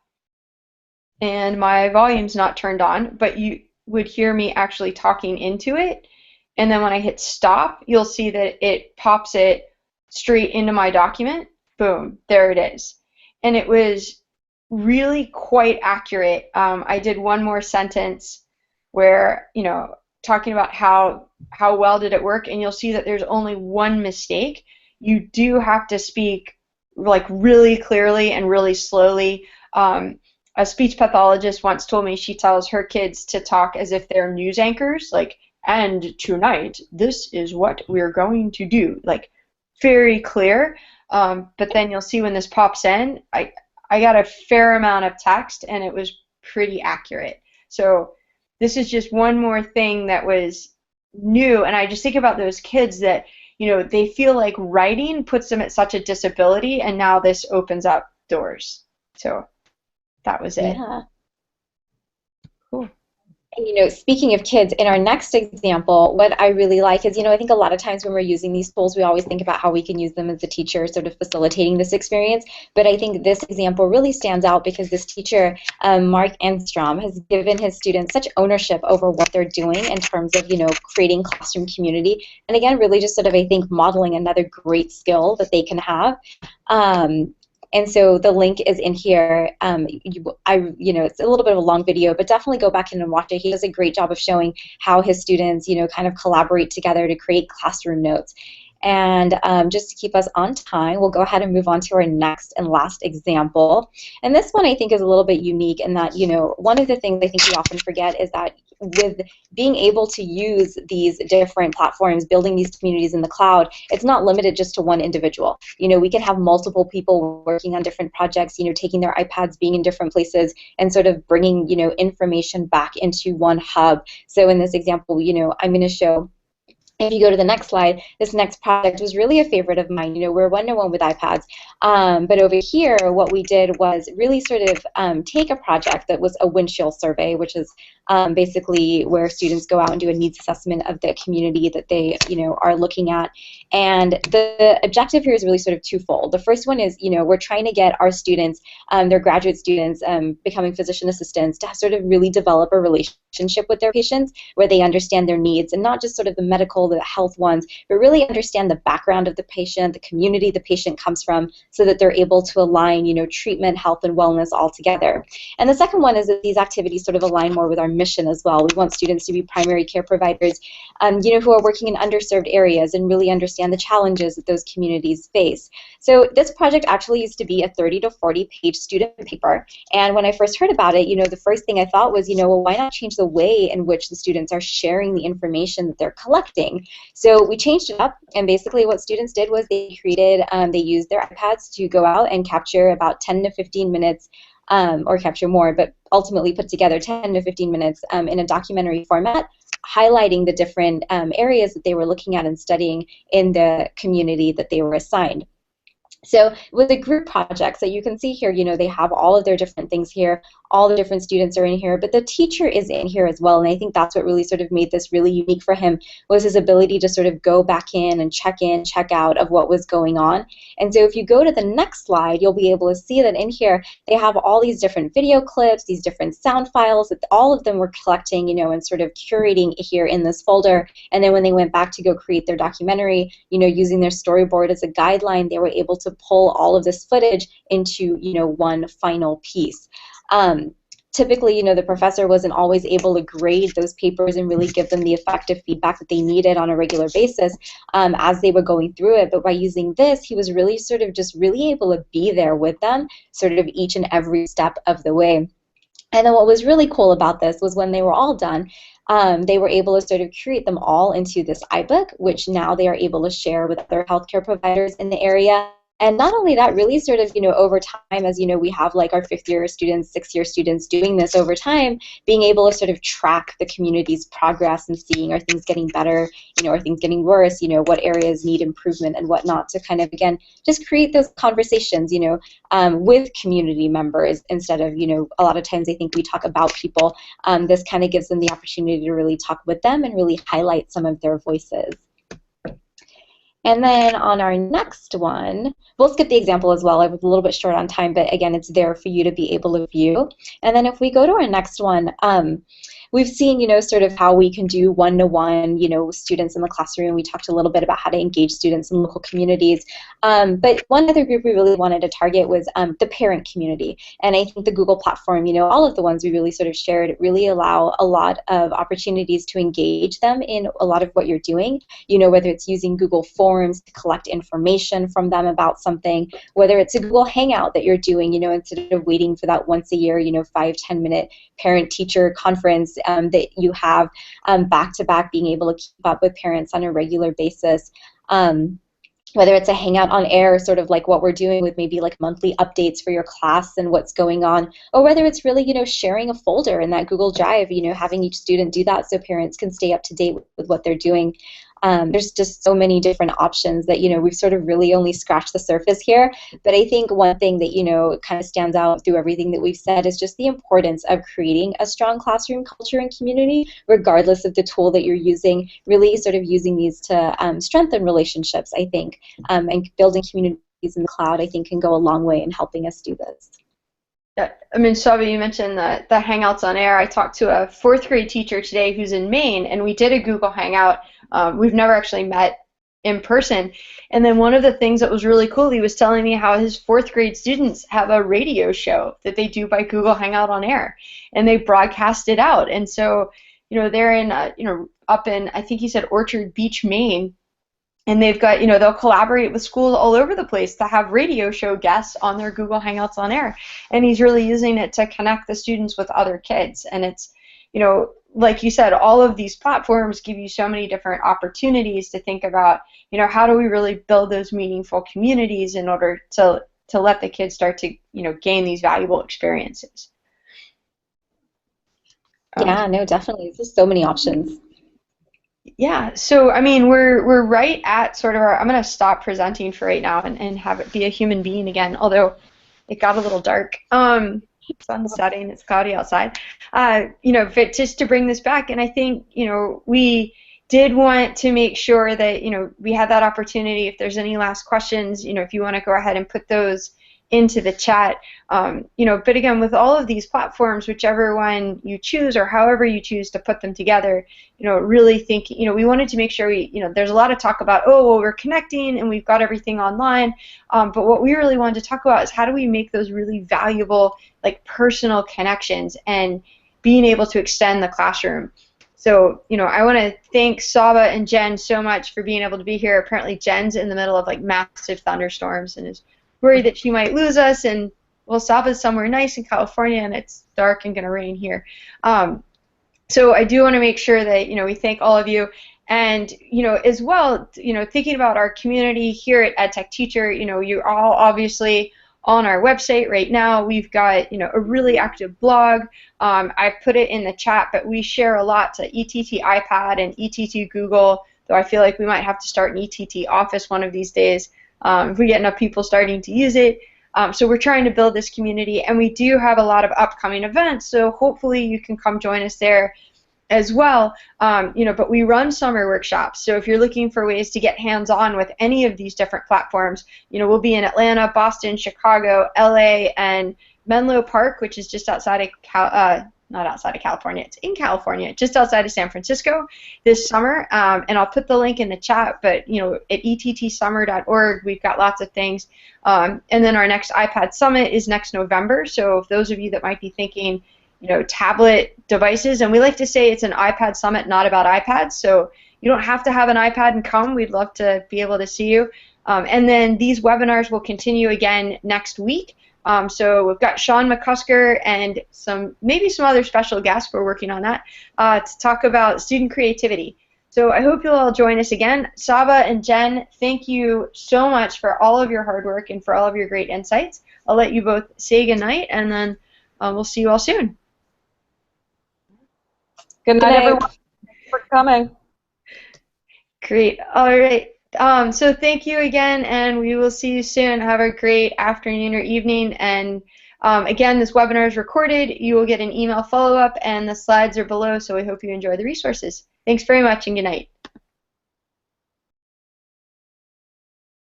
S1: and my volume's not turned on, but you would hear me actually talking into it. And then when I hit stop, you'll see that it pops it straight into my document. Boom, there it is. And it was really quite accurate. I did one more sentence where, you know, talking about how well did it work, and you'll see that there's only one mistake. You do have to speak like really clearly and really slowly. A speech pathologist once told me she tells her kids to talk as if they're news anchors, like, and tonight, this is what we're going to do, like, very clear. But then you'll see when this pops in, I got a fair amount of text, and it was pretty accurate. So this is just one more thing that was new, and I just think about those kids that, you know, they feel like writing puts them at such a disability, and now this opens up doors. So that was it.
S2: Yeah. Cool. And, you know, speaking of kids, in our next example, what I really like is, you know, I think a lot of times when we're using these tools, we always think about how we can use them as a teacher, sort of facilitating this experience. But I think this example really stands out because this teacher, Mark Enstrom, has given his students such ownership over what they're doing in terms of, you know, creating classroom community. And again, really just sort of, I think, modeling another great skill that they can have. And so the link is in here. You know, it's a little bit of a long video, but definitely go back in and watch it. He does a great job of showing how his students, you know, kind of collaborate together to create classroom notes. And just to keep us on time, we'll go ahead and move on to our next and last example. And this one I think is a little bit unique in that, you know, one of the things I think we often forget is that with being able to use these different platforms, building these communities in the cloud, it's not limited just to one individual. You know, we can have multiple people working on different projects, you know, taking their iPads, being in different places, and sort of bringing, you know, information back into one hub. So in this example, you know, I'm going to show, if you go to the next slide, this next project was really a favorite of mine. You know, we're one-to-one with iPads. But over here, what we did was really sort of take a project that was a windshield survey, which is basically where students go out and do a needs assessment of the community that they, you know, are looking at. And the objective here is really sort of twofold. The first one is, you know, we're trying to get our students, their graduate students becoming physician assistants, to sort of really develop a relationship with their patients where they understand their needs, and not just sort of the medical, the health ones, but really understand the background of the patient, the community the patient comes from, so that they're able to align, you know, treatment, health, and wellness all together. And the second one is that these activities sort of align more with our mission as well. We want students to be primary care providers, you know, who are working in underserved areas and really understand the challenges that those communities face. So this project actually used to be a 30 to 40 page student paper. And when I first heard about it, you know, the first thing I thought was, you know, well, why not change the way in which the students are sharing the information that they're collecting? So we changed it up, and basically what students did was they used their iPads to go out and capture about 10 to 15 minutes, or capture more, but ultimately put together 10 to 15 minutes in a documentary format, highlighting the different areas that they were looking at and studying in the community that they were assigned. So with the group projects that you can see here, you know, they have all of their different things here. All the different students are in here, but the teacher is in here as well. And I think that's what really sort of made this really unique for him, was his ability to sort of go back in, check out of what was going on. And so if you go to the next slide, you'll be able to see that in here they have all these different video clips, these different sound files that all of them were collecting, you know, and sort of curating here in this folder. And then when they went back to go create their documentary, you know, using their storyboard as a guideline, they were able to pull all of this footage into, you know, one final piece. typically, you know, the professor wasn't always able to grade those papers and really give them the effective feedback that they needed on a regular basis as they were going through it. But by using this, he was really sort of just really able to be there with them sort of each and every step of the way. And then what was really cool about this was when they were all done, they were able to sort of create them all into this iBook, which now they are able to share with other healthcare providers in the area. And not only that, really sort of, you know, over time, as you know, we have like our 5th-year students, 6th-year students doing this over time, being able to sort of track the community's progress and seeing, are things getting better, you know, are things getting worse, you know, what areas need improvement and whatnot, to kind of, again, just create those conversations, you know, with community members instead of, you know, a lot of times I think we talk about people. This kind of gives them the opportunity to really talk with them and really highlight some of their voices. And then on our next one, we'll skip the example as well. I was a little bit short on time, but again, it's there for you to be able to view. And then if we go to our next one, we've seen, you know, sort of how we can do one-to-one, you know, students in the classroom. We talked a little bit about how to engage students in local communities. But one other group we really wanted to target was the parent community. And I think the Google platform, you know, all of the ones we really sort of shared really allow a lot of opportunities to engage them in a lot of what you're doing, you know, whether it's using Google Forms to collect information from them about something, whether it's a Google Hangout that you're doing, you know, instead of waiting for that once a year, you know, 5-10 minute parent-teacher conference that you have back-to-back, being able to keep up with parents on a regular basis. Whether it's a hangout on air, sort of like what we're doing with maybe like monthly updates for your class and what's going on, or whether it's really, you know, sharing a folder in that Google Drive, you know, having each student do that so parents can stay up to date with what they're doing. There's just so many different options that, you know, we've sort of really only scratched the surface here. But I think one thing that, you know, kind of stands out through everything that we've said is just the importance of creating a strong classroom culture and community, regardless of the tool that you're using, really sort of using these to strengthen relationships, I think, and building communities in the cloud, I think, can go a long way in helping us do this.
S1: Yeah, I mean, Sabba, you mentioned the Hangouts on Air. I talked to a 4th grade teacher today who's in Maine, and we did a Google Hangout. We've never actually met in person. And then one of the things that was really cool, he was telling me how his 4th grade students have a radio show that they do by Google Hangout on Air, and they broadcast it out. And so, you know, they're in, you know, up in, I think he said Orchard Beach, Maine, and they've got, you know, they'll collaborate with schools all over the place to have radio show guests on their Google Hangouts on Air. And he's really using it to connect the students with other kids. And it's, you know, like you said, all of these platforms give you so many different opportunities to think about, you know, how do we really build those meaningful communities in order to let the kids start to, you know, gain these valuable experiences.
S2: Yeah, no, definitely. There's just so many options.
S1: Yeah, so I mean, we're right at sort of our, I'm going to stop presenting for right now and have it be a human being again, although it got a little dark. Sun's setting, it's cloudy outside. You know, but just to bring this back, and I think, you know, we did want to make sure that, you know, we had that opportunity. If there's any last questions, you know, if you want to go ahead and put those into the chat, you know, but again, with all of these platforms, whichever one you choose or however you choose to put them together, you know, really think, you know, we wanted to make sure we, you know, there's a lot of talk about, oh, well, we're connecting and we've got everything online, but what we really wanted to talk about is how do we make those really valuable, like, personal connections and being able to extend the classroom. So, you know, I want to thank Sabba and Jen so much for being able to be here. Apparently Jen's in the middle of, like, massive thunderstorms and is worried that she might lose us, and, well, Sabba's somewhere nice in California, and it's dark and going to rain here. So I do want to make sure that, you know, we thank all of you, and, you know, as well, you know, thinking about our community here at EdTech Teacher, you know, you're all obviously on our website right now. We've got, you know, a really active blog. I put it in the chat, but we share a lot to ETT iPad and ETT Google, though I feel like we might have to start an ETT Office one of these days. If we get enough people starting to use it. So we're trying to build this community, and we do have a lot of upcoming events, so hopefully you can come join us there as well. You know, but we run summer workshops, so if you're looking for ways to get hands-on with any of these different platforms, you know, we'll be in Atlanta, Boston, Chicago, LA, and Menlo Park, which is just outside of not outside of California, it's in California, just outside of San Francisco this summer, and I'll put the link in the chat, but, you know, at ettsummer.org, we've got lots of things, and then our next iPad Summit is next November, so if those of you that might be thinking, tablet devices. And we like to say it's an iPad Summit, not about iPads. So you don't have to have an iPad and come. We'd love to be able to see you. And then these webinars will continue again next week. So we've got Sean McCusker and maybe some other special guests. We're working on that to talk about student creativity. So I hope you'll all join us again. Sabba and Jen, thank you so much for all of your hard work and for all of your great insights. I'll let you both say goodnight, and then we'll see you all soon.
S3: Good night, everyone. Thanks for coming.
S1: Great. All right. So thank you again, and we will see you soon. Have a great afternoon or evening. And again, this webinar is recorded. You will get an email follow-up, and the slides are below, so we hope you enjoy the resources. Thanks very much, and good night.